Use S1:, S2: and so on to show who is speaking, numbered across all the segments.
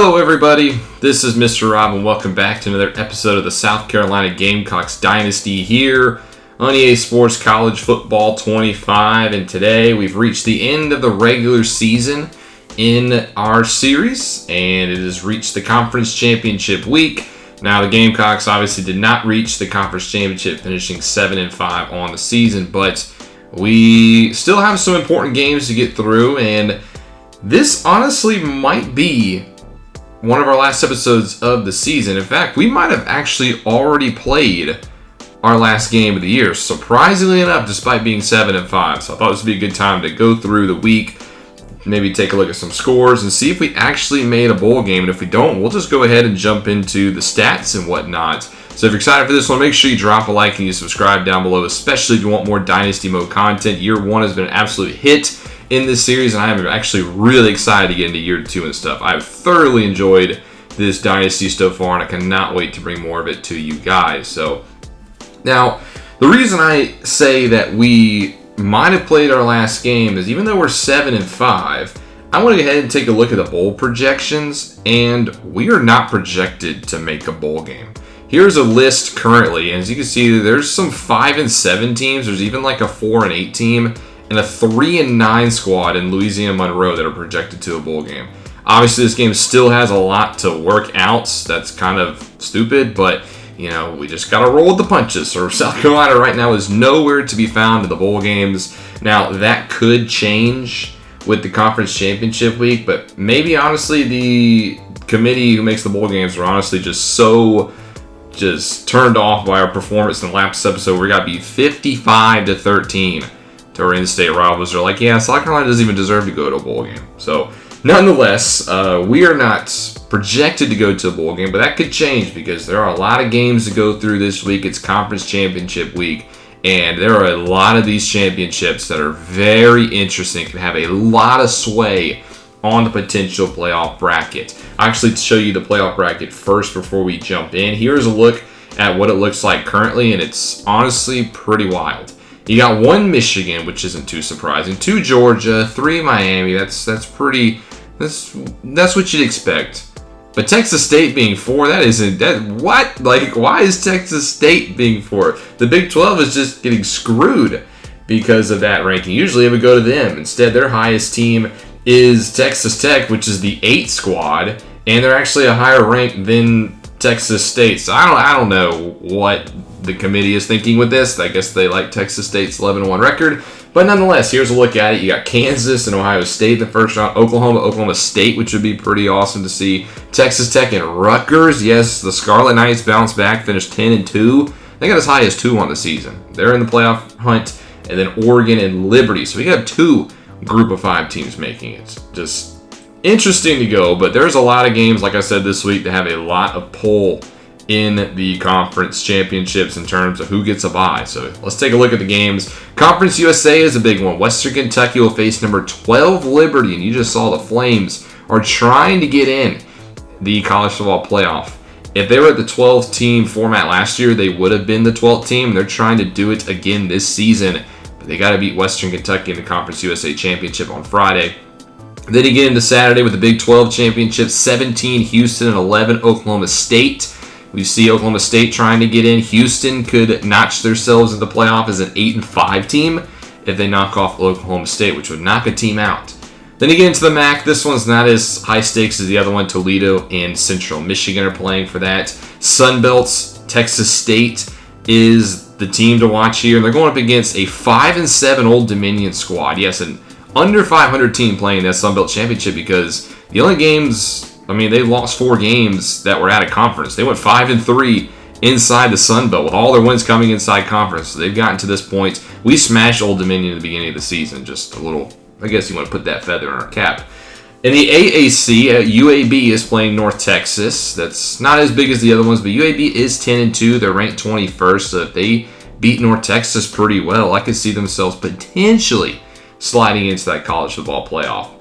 S1: Hello everybody, this is Mr. Rob and welcome back to another episode of the South Carolina Gamecocks Dynasty here on EA Sports College Football 25, and today we've reached the end of the regular season in our series and it has reached the conference championship week. Now the Gamecocks obviously did not reach the conference championship, finishing 7-5 on the season, but we still have some important games to get through, and this honestly might be one of our last episodes of the season. In fact, we might have actually already played our last game of the year, surprisingly enough, despite being 7-5. So I thought this would be a good time to go through the week, maybe take a look at some scores and see if we actually made a bowl game. And if we don't, we'll just go ahead and jump into the stats and whatnot. So if you're excited for this one, make sure you drop a like and you subscribe down below, especially if you want more Dynasty Mode content. Year 1 has been an absolute hit in this series, and I am actually really excited to get into year 2 and stuff. I've thoroughly enjoyed this Dynasty so far, and I cannot wait to bring more of it to you guys. So now, the reason I say that we might have played our last game is even though we're 7-5, I want to go ahead and take a look at the bowl projections, and we are not projected to make a bowl game. Here's a list currently, and as you can see, there's some 5-7 teams. There's even like a 4-8 team and a 3-9 squad in Louisiana Monroe that are projected to a bowl game. Obviously, this game still has a lot to work out. That's kind of stupid, but you know, we just got to roll with the punches. So South Carolina right now is nowhere to be found in the bowl games. Now, that could change with the conference championship week, but maybe honestly the committee who makes the bowl games are honestly just turned off by our performance in the last episode where we got beat 55-13 to our in-state rivals. They're like, yeah, South Carolina doesn't even deserve to go to a bowl game. So nonetheless, we are not projected to go to a bowl game, but that could change because there are a lot of games to go through this week. It's conference championship week, and there are a lot of these championships that are very interesting, can have a lot of sway on the potential playoff bracket. I'll actually show you the playoff bracket first before we jump in. Here's a look at what it looks like currently, and it's honestly pretty wild. You got 1 Michigan, which isn't too surprising, 2 Georgia, 3 Miami. That's what you'd expect. But Texas State being 4, what? Like, why is Texas State being 4? The Big 12 is just getting screwed because of that ranking. Usually it would go to them. Instead, their highest team is Texas Tech, which is the 8 squad, and they're actually a higher rank than Texas State. So I don't know what the committee is thinking with this. I guess they like Texas State's 11-1 record. But nonetheless, here's a look at it. You got Kansas and Ohio State in the first round. Oklahoma State, which would be pretty awesome to see. Texas Tech and Rutgers. Yes, the Scarlet Knights bounced back, finished 10-2. They got as high as 2 on the season. They're in the playoff hunt. And then Oregon and Liberty. So we got 2 group of 5 teams making it. Just interesting to go. But there's a lot of games, like I said, this week that have a lot of pull in the conference championships in terms of who gets a bye. So let's take a look at the games. Conference USA is a big one. Western Kentucky will face number 12 Liberty, and you just saw the Flames are trying to get in the college football playoff. If they were at the 12th team format last year, they would have been the 12th team. They're trying to do it again this season, but they got to beat Western Kentucky in the Conference USA Championship on Friday. Then you get into Saturday with the Big 12 Championship, 17 Houston and 11 Oklahoma State. We see Oklahoma State trying to get in. Houston could notch themselves in the playoff as an 8-5 team if they knock off Oklahoma State, which would knock a team out. Then you get into the MAC. This one's not as high stakes as the other one. Toledo and Central Michigan are playing for that. Sun Belt's Texas State is the team to watch here. They're going up against a 5-7 Old Dominion squad. Yes, an under 500 team playing that Sun Belt Championship because the only games, they lost 4 games that were out of conference. They went 5-3 inside the Sun Belt with all their wins coming inside conference. So they've gotten to this point. We smashed Old Dominion at the beginning of the season. Just a little, I guess you want to put that feather in our cap. In the AAC, UAB is playing North Texas. That's not as big as the other ones, but UAB is 10-2. They're ranked 21st. So if they beat North Texas pretty well, I could see themselves potentially sliding into that college football playoff.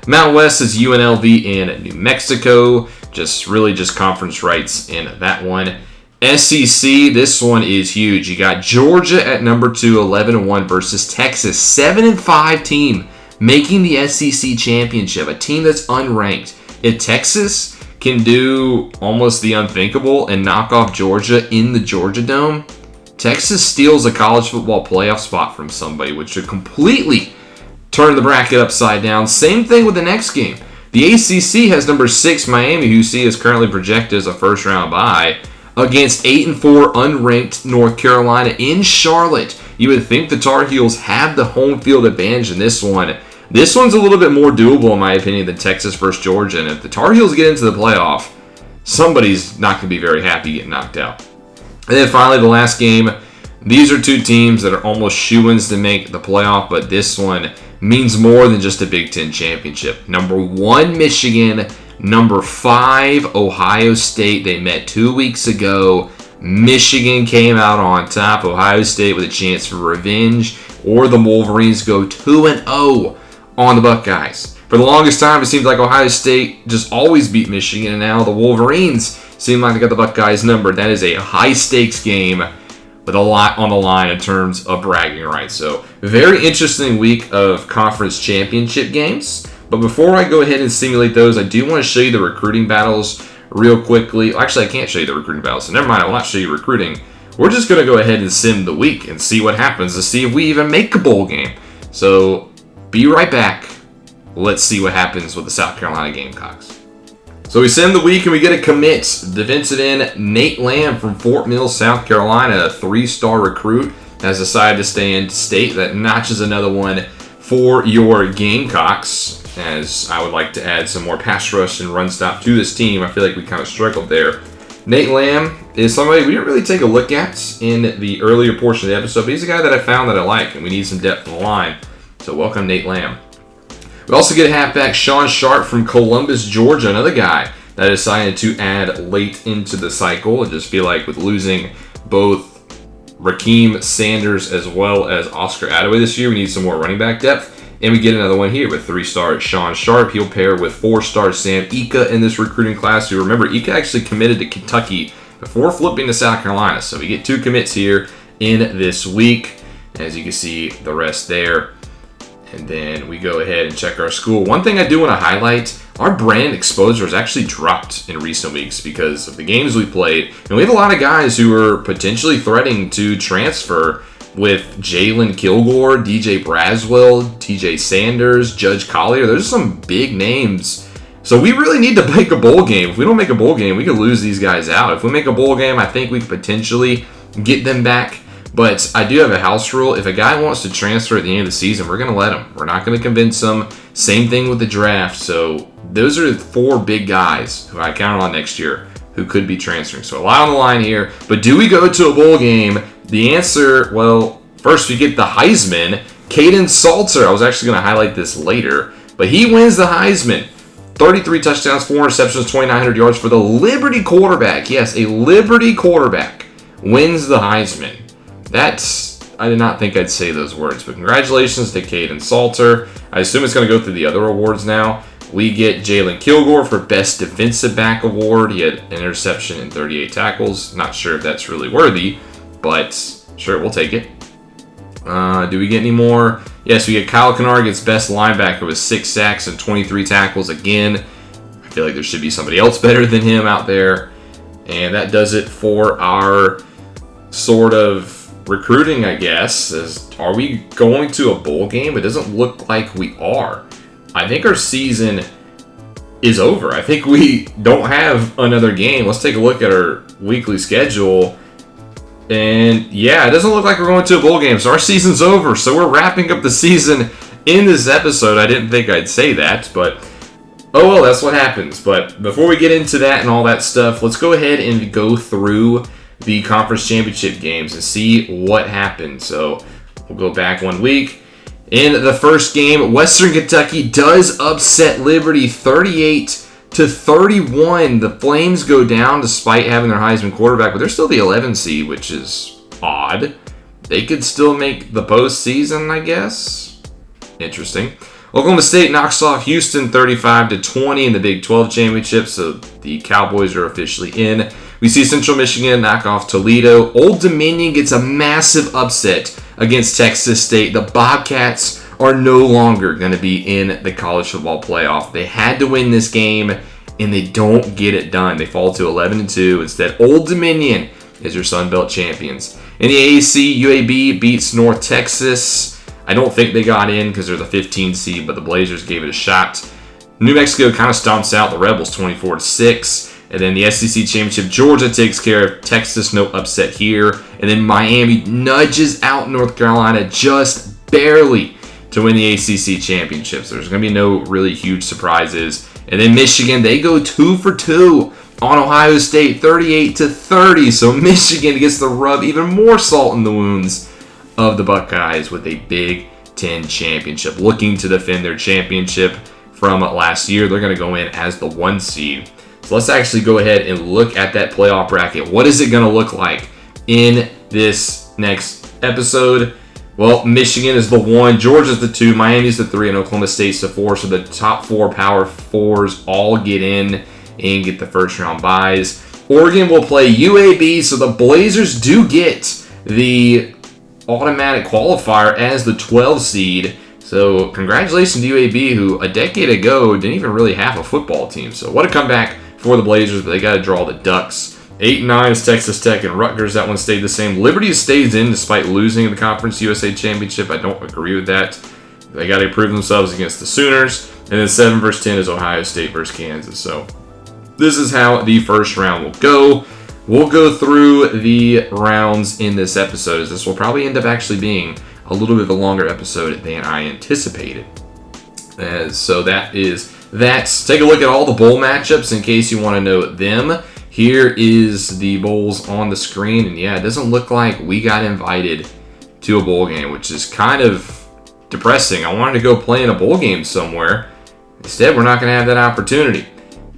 S1: Mountain West is UNLV in New Mexico. Just conference rights in that one. SEC, this one is huge. You got Georgia at number 2, 11-1 versus Texas, 7-5 team making the SEC championship, a team that's unranked. If Texas can do almost the unthinkable and knock off Georgia in the Georgia Dome, Texas steals a college football playoff spot from somebody, which would completely turn the bracket upside down. Same thing with the next game. The ACC has number 6 Miami, who you see is currently projected as a first-round bye, against 8-4 unranked North Carolina in Charlotte. You would think the Tar Heels have the home field advantage in this one. This one's a little bit more doable, in my opinion, than Texas versus Georgia. And if the Tar Heels get into the playoff, somebody's not going to be very happy getting knocked out. And then finally, the last game. These are two teams that are almost shoo-ins to make the playoff, but this one means more than just a Big Ten championship. Number 1, Michigan. Number 5, Ohio State. They met 2 weeks ago. Michigan came out on top. Ohio State with a chance for revenge. Or the Wolverines go 2-0 on the Buckeyes. For the longest time, it seemed like Ohio State just always beat Michigan, and now the Wolverines seem like they got the Buckeyes numbered. That is a high-stakes game with a lot on the line in terms of bragging rights. So, very interesting week of conference championship games. But before I go ahead and simulate those, I do want to show you the recruiting battles real quickly. Actually, I can't show you the recruiting battles, so never mind, I will not show you recruiting. We're just going to go ahead and sim the week and see what happens to see if we even make a bowl game. So, be right back. Let's see what happens with the South Carolina Gamecocks. So we sim the week and we get a commit. Defensive end Nate Lamb from Fort Mill, South Carolina, a 3-star recruit, has decided to stay in state. That notches another one for your Gamecocks, as I would like to add some more pass rush and run stop to this team. I feel like we kind of struggled there. Nate Lamb is somebody we didn't really take a look at in the earlier portion of the episode, but he's a guy that I found that I like, and we need some depth on the line. So welcome, Nate Lamb. We also get a halfback, Sean Sharp from Columbus, Georgia, another guy that I decided to add late into the cycle. I just feel like with losing both Rakeem Sanders as well as Oscar Attaway this year, we need some more running back depth. And we get another one here with 3-star Sean Sharp. He'll pair with 4-star Sam Ika in this recruiting class. Who, remember, Ika actually committed to Kentucky before flipping to South Carolina. So we get 2 commits here in this week. As you can see, the rest there. And then we go ahead and check our school. One thing I do want to highlight, our brand exposure has actually dropped in recent weeks because of the games we played. And we have a lot of guys who are potentially threatening to transfer, with Jalen Kilgore, DJ Braswell, TJ Sanders, Judge Collier. There's some big names. So we really need to make a bowl game. If we don't make a bowl game, we could lose these guys out. If we make a bowl game, I think we could potentially get them back. But I do have a house rule. If a guy wants to transfer at the end of the season, we're going to let him. We're not going to convince him. Same thing with the draft. So those are 4 big guys who I count on next year who could be transferring. So a lot on the line here. But do we go to a bowl game? The answer, well, first we get the Heisman. Caden Salter. I was actually going to highlight this later. But he wins the Heisman. 33 touchdowns, 4 interceptions, 2,900 yards for the Liberty quarterback. Yes, a Liberty quarterback wins the Heisman. I did not think I'd say those words, but congratulations to Caden Salter. I assume it's going to go through the other awards now. We get Jalen Kilgore for Best Defensive Back Award. He had an interception and 38 tackles. Not sure if that's really worthy, but sure, we'll take it. Do we get any more? Yes, we get Kyle Kennard gets Best Linebacker with 6 sacks and 23 tackles again. I feel like there should be somebody else better than him out there. And that does it for our sort of recruiting, I guess. Are we going to a bowl game? It doesn't look like we are. I think our season is over. I think we don't have another game. Let's take a look at our weekly schedule. And yeah, it doesn't look like we're going to a bowl game. So our season's over. So we're wrapping up the season in this episode. I didn't think I'd say that, but oh well, that's what happens. But before we get into that and all that stuff, let's go ahead and go through the conference championship games and see what happened. So we'll go back 1 week. In the first game, Western Kentucky does upset Liberty 38-31. The Flames go down despite having their Heisman quarterback, but they're still the 11 seed, which is odd. They could still make the postseason, I guess. Interesting. Oklahoma State knocks off Houston 35-20 in the Big 12 championship, so the Cowboys are officially in. We see Central Michigan knock off Toledo. Old Dominion gets a massive upset against Texas State. The Bobcats are no longer going to be in the college football playoff. They had to win this game, and they don't get it done. They fall to 11-2. Instead, Old Dominion is your Sun Belt champions. In the AAC, UAB beats North Texas. I don't think they got in because they're the 15 seed, but the Blazers gave it a shot. New Mexico kind of stomps out the Rebels 24-6. And then the SEC Championship, Georgia takes care of Texas, no upset here. And then Miami nudges out North Carolina just barely to win the ACC Championship. So there's going to be no really huge surprises. And then Michigan, they go 2 for 2 on Ohio State, 38-30. So Michigan gets to rub even more salt in the wounds of the Buckeyes with a Big Ten championship. Looking to defend their championship from last year, they're going to go in as the 1 seed. So let's actually go ahead and look at that playoff bracket. What is it going to look like in this next episode? Well, Michigan is the 1, Georgia's the 2, Miami's the 3, and Oklahoma State's the 4. So the top 4 Power 4s all get in and get the first round byes. Oregon will play UAB, so the Blazers do get the automatic qualifier as the 12 seed. So congratulations to UAB, who a decade ago didn't even really have a football team. So what a comeback for the Blazers, but they got to draw the Ducks. 8-9 is Texas Tech and Rutgers. That one stayed the same. Liberty stays in despite losing the Conference USA Championship. I don't agree with that. They got to prove themselves against the Sooners. And then 7 versus 10 is Ohio State versus Kansas. So this is how the first round will go. We'll go through the rounds in this episode, as this will probably end up actually being a little bit of a longer episode than I anticipated. So that is that. Take a look at all the bowl matchups in case you want to know them. Here is the bowls on the screen, and yeah, it doesn't look like we got invited to a bowl game, which is kind of depressing. I wanted to go play in a bowl game somewhere. Instead, we're not going to have that opportunity,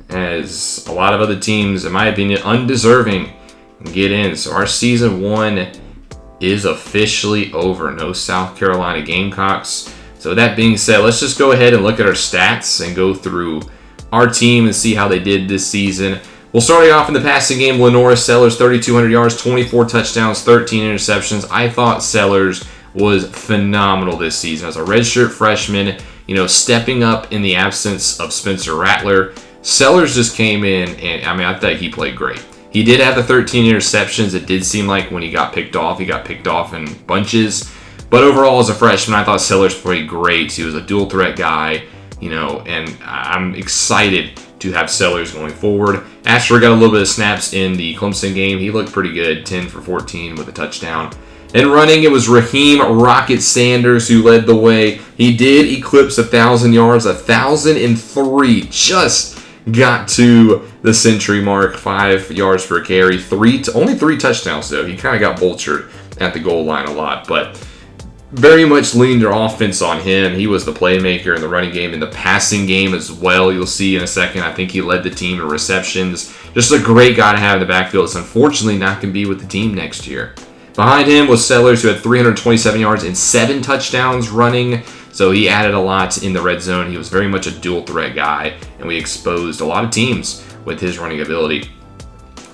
S1: as a lot of other teams, in my opinion, undeserving, get in. So our season 1 is officially over. No South Carolina Gamecocks. So that being said, let's just go ahead and look at our stats and go through our team and see how they did this season. We'll start off in the passing game. Lenora Sellers, 3,200 yards, 24 touchdowns, 13 interceptions. I thought Sellers was phenomenal this season as a redshirt freshman, stepping up in the absence of Spencer Rattler. Sellers just came in, and I thought he played great. He did have the 13 interceptions. It did seem like when he got picked off in bunches. But overall, as a freshman, I thought Sellers played great. He was a dual threat guy, and I'm excited to have Sellers going forward. Asher got a little bit of snaps in the Clemson game. He looked pretty good, 10 for 14 with a touchdown. And running, it was Raheem Rocket Sanders who led the way. He did eclipse 1,000 yards, 1,003. Just got to the century mark, 5 yards per carry. Only 3 touchdowns, though. He kind of got vultured at the goal line a lot, but very much leaned their offense on him. He was the playmaker in the running game, in the passing game as well. You'll see in a second. I think he led the team in receptions. Just a great guy to have in the backfield. It's unfortunately not going to be with the team next year. Behind him was Sellers, who had 327 yards and 7 touchdowns running. So he added a lot in the red zone. He was very much a dual threat guy, and we exposed a lot of teams with his running ability.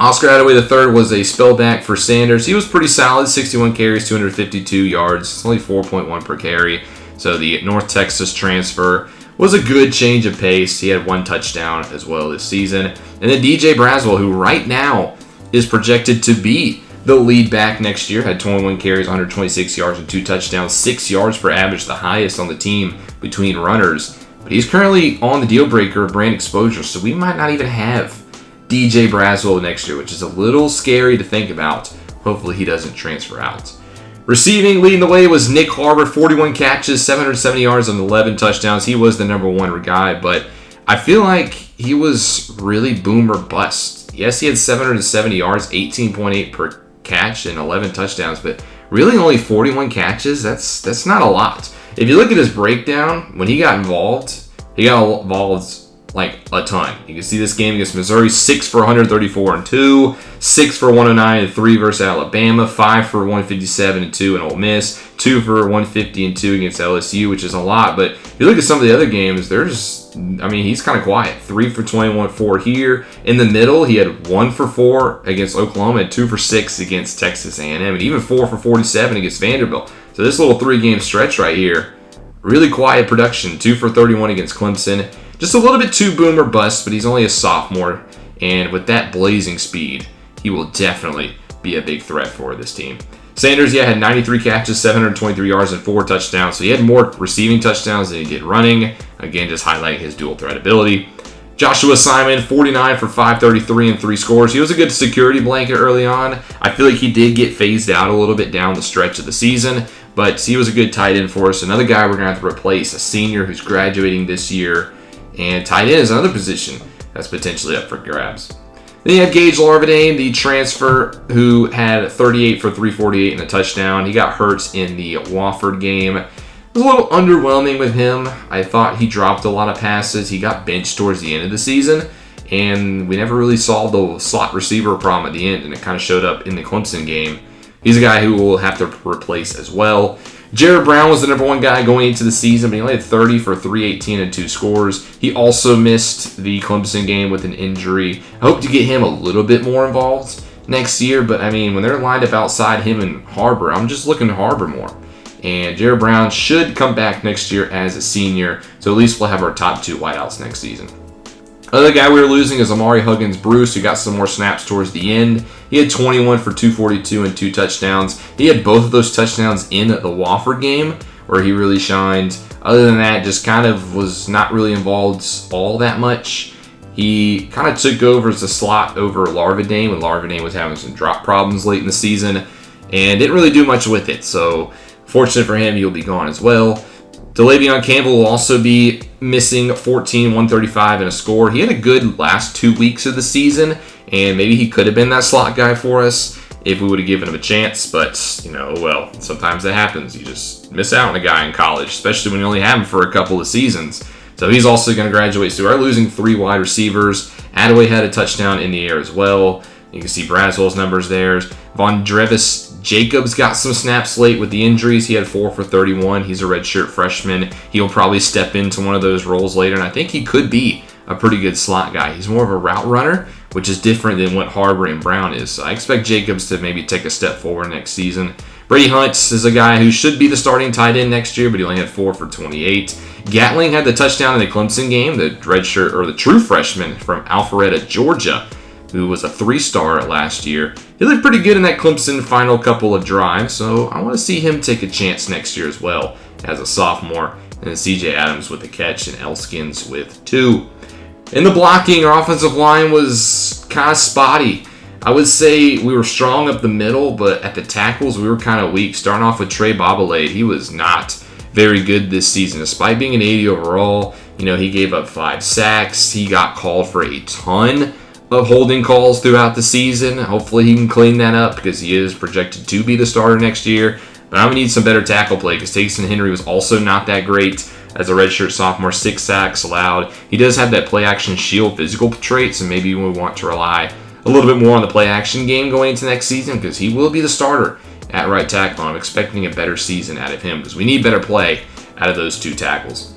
S1: Oscar Attaway III was a spellback for Sanders. He was pretty solid, 61 carries, 252 yards. It's only 4.1 per carry. So the North Texas transfer was a good change of pace. He had 1 touchdown as well this season. And then DJ Braswell, who right now is projected to be the lead back next year, had 21 carries, 126 yards, and 2 touchdowns, 6 yards per average, the highest on the team between runners. But he's currently on the deal breaker of brand exposure, so we might not even have DJ Braswell next year, which is a little scary to think about. Hopefully he doesn't transfer out. Receiving, leading the way was Nick Harbor, 41 catches, 770 yards, and 11 touchdowns. He was the number 1 guy, but I feel like he was really boom or bust. Yes, he had 770 yards, 18.8 per catch, and 11 touchdowns, but really only 41 catches. That's not a lot. If you look at his breakdown, when he got involved like a ton. You can see this game against Missouri, 6 for 134 and 2, 6 for 109 and 3 versus Alabama, 5 for 157 and 2 in Ole Miss, 2 for 150 and 2 against LSU, which is a lot. But if you look at some of the other games, he's kind of quiet. 3 for 21, 4 here. In the middle, he had 1 for 4 against Oklahoma and 2 for 6 against Texas A&M, and even 4 for 47 against Vanderbilt. So this little 3-game stretch right here, really quiet production. 2 for 31 against Clemson, Just a little bit too boom or bust, but he's only a sophomore. And with that blazing speed, he will definitely be a big threat for this team. Sanders, had 93 catches, 723 yards, and 4 touchdowns. So he had more receiving touchdowns than he did running. Again, just highlighting his dual threat ability. Joshua Simon, 49 for 533 and 3 scores. He was a good security blanket early on. I feel like he did get phased out a little bit down the stretch of the season, but he was a good tight end for us. Another guy we're going to have to replace, a senior who's graduating this year. And tight end is another position that's potentially up for grabs. Then you have Gage Larvadain, the transfer, who had 38 for 348 and a touchdown. He got hurt in the Wofford game. It was a little underwhelming with him. I thought he dropped a lot of passes. He got benched towards the end of the season, and we never really saw the slot receiver problem at the end, and it kind of showed up in the Clemson game. He's a guy who we'll have to replace as well. Jared Brown was the number 1 guy going into the season, but he only had 30 for 318 and 2 scores. He also missed the Clemson game with an injury. I hope to get him a little bit more involved next year, but I mean, when they're lined up outside him and Harbor, I'm just looking to Harbor more. And Jared Brown should come back next year as a senior, so at least we'll have our top 2 wideouts next season. Other guy we were losing is Amari Huggins-Bruce, who got some more snaps towards the end. He had 21 for 242 and 2 touchdowns. He had both of those touchdowns in the Wofford game, where he really shined. Other than that, just kind of was not really involved all that much. He kind of took over as a slot over Larvadain when Larvadain was having some drop problems late in the season, and didn't really do much with it. So, fortunate for him, he'll be gone as well. DeLavion Campbell will also be missing 14, 135, and a score. He had a good last 2 weeks of the season, and maybe he could have been that slot guy for us if we would have given him a chance. But, sometimes that happens. You just miss out on a guy in college, especially when you only have him for a couple of seasons. So he's also going to graduate. So we're losing 3 wide receivers. Attaway had a touchdown in the air as well. You can see Braswell's numbers there. Von Drevis Jacobs got some snaps late with the injuries. He had 4 for 31. He's a redshirt freshman. He'll probably step into one of those roles later, and I think he could be a pretty good slot guy. He's more of a route runner, which is different than what Harbor and Brown is. So I expect Jacobs to maybe take a step forward next season. Brady Hunt is a guy who should be the starting tight end next year, but he only had 4 for 28. Gatling had the touchdown in the Clemson game, the redshirt or the true freshman from Alpharetta, Georgia, who was a 3-star last year. He looked pretty good in that Clemson final couple of drives, so I want to see him take a chance next year as well as a sophomore. And then CJ Adams with a catch and Elskins with 2. In the blocking, our offensive line was kind of spotty. I would say we were strong up the middle, but at the tackles, we were kind of weak. Starting off with Trey Bobalade, he was not very good this season. Despite being an 80 overall, he gave up 5 sacks. He got called for a ton of holding calls throughout the season. Hopefully he can clean that up because he is projected to be the starter next year. But I'm going to need some better tackle play because Taysom Henry was also not that great as a redshirt sophomore. 6 sacks allowed. He does have that play-action shield physical trait, so maybe we want to rely a little bit more on the play-action game going into next season because he will be the starter at right tackle. I'm expecting a better season out of him because we need better play out of those 2 tackles.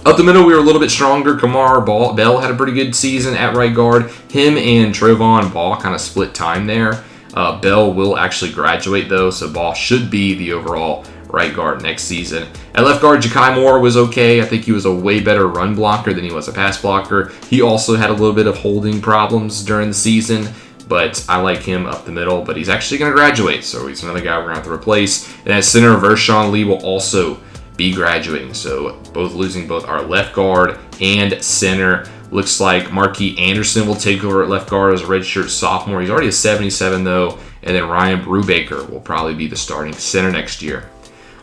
S1: Up the middle, we were a little bit stronger. Kamar Bell had a pretty good season at right guard. Him and Trovon Ball kind of split time there. Bell will actually graduate, though, so Ball should be the overall right guard next season. At left guard, Ja'Kai Moore was okay. I think he was a way better run blocker than he was a pass blocker. He also had a little bit of holding problems during the season, but I like him up the middle. But he's actually going to graduate, so he's another guy we're going to have to replace. And at center, Vershawn Lee will also be graduating, so losing both our left guard and center. Looks like Marquis Anderson will take over at left guard as a redshirt sophomore. He's already a 77 though, and then Ryan Brubaker will probably be the starting center next year.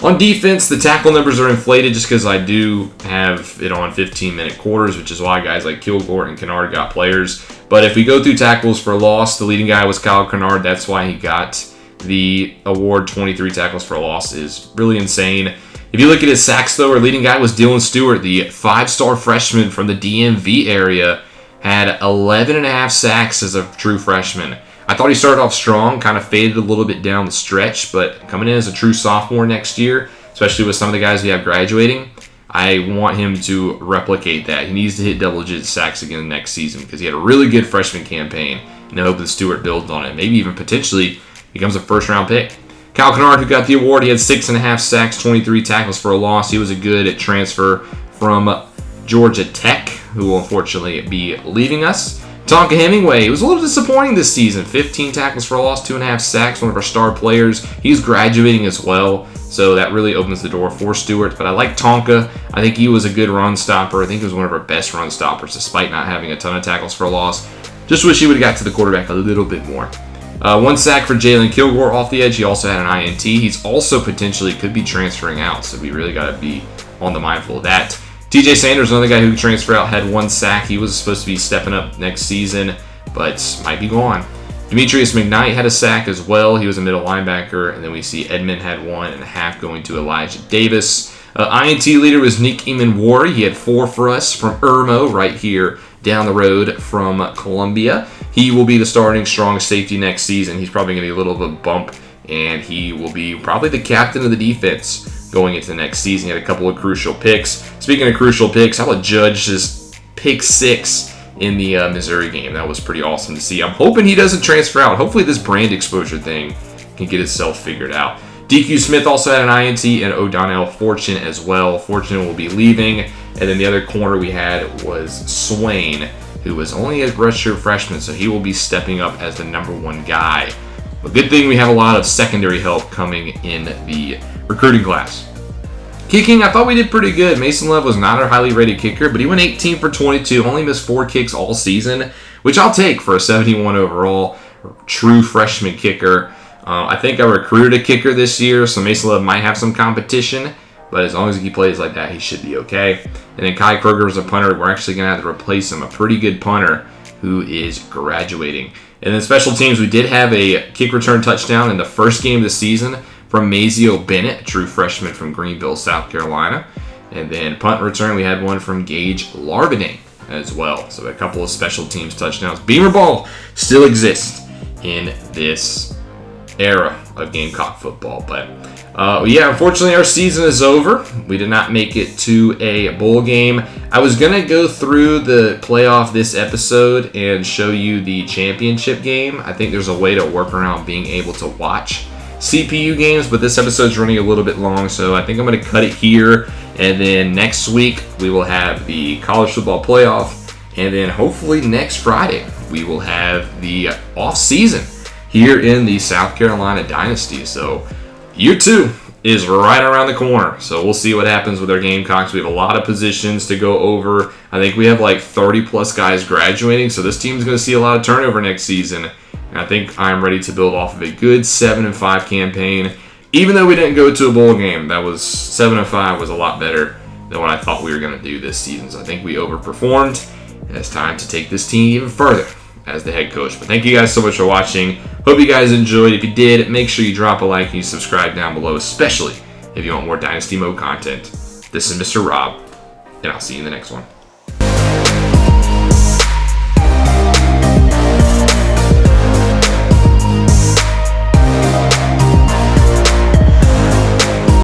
S1: On defense, the tackle numbers are inflated just because I do have it on 15-minute quarters, which is why guys like Kilgore and Kennard got players. But if we go through tackles for loss, the leading guy was Kyle Kennard. That's why he got the award. 23 tackles for loss is really insane. If you look at his sacks, though, our leading guy was Dylan Stewart, the 5-star freshman from the DMV area, had 11 and a half sacks as a true freshman. I thought he started off strong, kind of faded a little bit down the stretch, but coming in as a true sophomore next year, especially with some of the guys we have graduating, I want him to replicate that. He needs to hit double-digit sacks again next season because he had a really good freshman campaign, and I hope that Stewart builds on it. Maybe even potentially becomes a first-round pick. Kyle Kennard, who got the award, he had 6.5 sacks, 23 tackles for a loss. He was a good transfer from Georgia Tech. who will unfortunately be leaving us. Tonka Hemingway, it was a little disappointing this season. 15 tackles for a loss, 2.5 sacks, one of our star players. He's graduating as well, so that really opens the door for Stewart. But I like Tonka. I think he was a good run stopper. I think he was one of our best run stoppers, despite not having a ton of tackles for a loss. Just wish he would have got to the quarterback a little bit more. 1 sack for Jalen Kilgore off the edge. He also had an INT. He's also potentially could be transferring out, so we really got to be on the mindful of that. TJ Sanders, another guy who transferred out, had 1 sack. He was supposed to be stepping up next season, but might be gone. Demetrius McKnight had a sack as well. He was a middle linebacker. And then we see Edmond had 1.5 going to Elijah Davis. INT leader was Nick Eamon-Ward. He had 4 for us from Irmo right here down the road from Columbia. He will be the starting strong safety next season. He's probably going to be a little bit of a bump, and he will be probably the captain of the defense going into the next season. He had a couple of crucial picks. Speaking of crucial picks, how about Judge's pick 6 in the Missouri game? That was pretty awesome to see. I'm hoping he doesn't transfer out. Hopefully this brand exposure thing can get itself figured out. DQ Smith also had an INT, and O'Donnell Fortune as well. Fortune will be leaving. And then the other corner we had was Swain, who was only a redshirt freshman, so he will be stepping up as the number 1 guy. A good thing we have a lot of secondary help coming in the recruiting class. Kicking, I thought we did pretty good. Mason Love was not a highly rated kicker, but he went 18 for 22, only missed 4 kicks all season, which I'll take for a 71 overall true freshman kicker. I think I recruited a kicker this year, so Mason Love might have some competition, but as long as he plays like that, he should be okay. And then Kai Kroger was a punter. We're actually going to have to replace him, a pretty good punter who is graduating. And then special teams, we did have a kick return touchdown in the first game of the season from Mazio Bennett, a true freshman from Greenville, South Carolina. And then punt return, we had one from Gage Larbening as well. So a couple of special teams touchdowns. Beamer ball still exists in this era of Gamecock football. But yeah, unfortunately our season is over. We did not make it to a bowl game. I was going to go through the playoff this episode and show you the championship game. I think there's a way to work around being able to watch CPU games, but this episode's running a little bit long, so I think I'm going to cut it here. And then next week we will have the college football playoff, and then hopefully next Friday we will have the off season here in the South Carolina Dynasty. So year 2 is right around the corner, so we'll see what happens with our Gamecocks. We have a lot of positions to go over. I think we have like 30 plus guys graduating, so this team's going to see a lot of turnover next season. And I think I'm ready to build off of a good 7-5 campaign. Even though we didn't go to a bowl game, that was 7-5 was a lot better than what I thought we were going to do this season. So I think we overperformed, and it's time to take this team even further as the head coach. But thank you guys so much for watching. Hope you guys enjoyed. If you did, make sure you drop a like and you subscribe down below, especially if you want more Dynasty Mode content. This is Mr. Rob, and I'll see you in the next one.